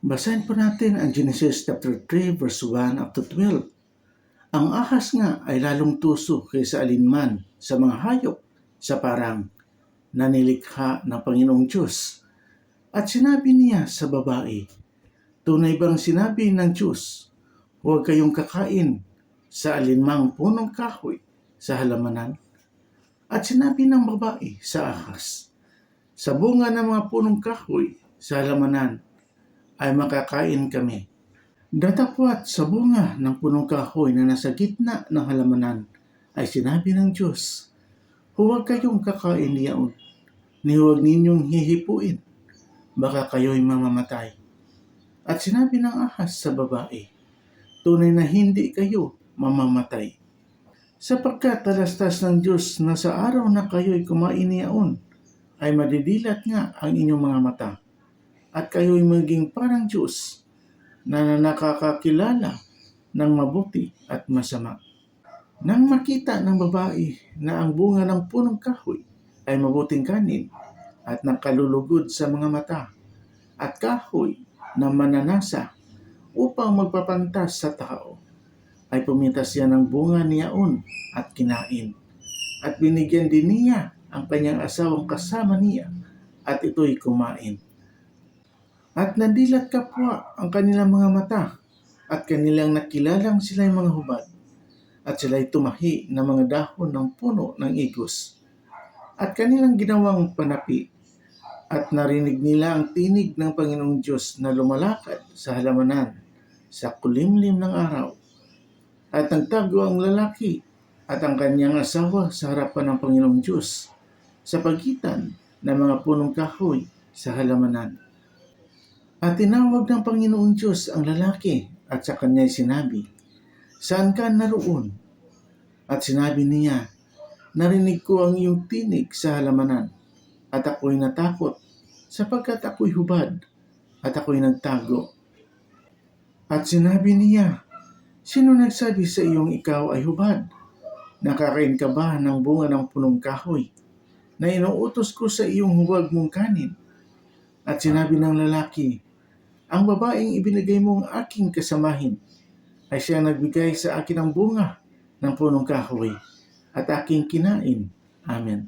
Basahin po natin ang Genesis chapter 3 verse 1 up to 12. Ang ahas nga ay lalong tuso kaysa alinman sa mga hayop sa parang na nilikha ng Panginoong Diyos. At sinabi niya sa babae, tunay bang sinabi ng Diyos, huwag kayong kakain sa alinmang punong kahoy sa halamanan? At sinabi ng babae sa ahas, sa bunga ng mga punong kahoy sa halamanan ay makakain kami. Datapwat sa bunga ng punong kahoy na nasa gitna ng halamanan ay sinabi ng Diyos, huwag kayong kakain niyaon, ni huwag ninyong hihipuin, baka kayo'y mamamatay. At sinabi ng ahas sa babae, tunay na hindi kayo mamamatay. Sapagkat talastas ng Diyos na sa araw na kayo'y kumain niyaon, ay madidilat nga ang inyong mga mata, at kayo'y maging parang Diyos na nakakakilala ng mabuti at masama. Nang makita ng babae na ang bunga ng punong kahoy ay mabuting kanin at nakalulugod sa mga mata at kahoy na mananasa upang magpapantas sa tao, ay pumitas siya ng bunga niyaon at kinain. At binigyan din niya ang kanyang asawang kasama niya at ito'y kumain. At nadilat kapwa ang kanilang mga mata at kanilang nakilalang sila'y mga hubad at sila'y tumahi ng mga dahon ng puno ng igos at kanilang ginawang panapi at narinig nila ang tinig ng Panginoong Diyos na lumalakad sa halamanan sa kulimlim ng araw. At nagtago ang lalaki at ang kanyang asawa sa harapan ng Panginoong Diyos sa pagitan ng mga punong kahoy sa halamanan. At tinawag ng Panginoong Diyos ang lalaki at sa kanya'y sinabi, saan ka naroon? At sinabi niya, narinig ko ang iyong tinig sa halamanan at ako'y natakot sapagkat ako'y hubad at ako'y nagtago. At sinabi niya, sino nagsabi sa iyong ikaw ay hubad? Nakakain ka ba ng bunga ng punong kahoy na inuutos ko sa iyong huwag mong kanin? At sinabi ng lalaki, ang babaeng ibinigay mong aking kasamahin ay siya nagbigay sa akin ng bunga ng punong kahoy at aking kinain. Amen.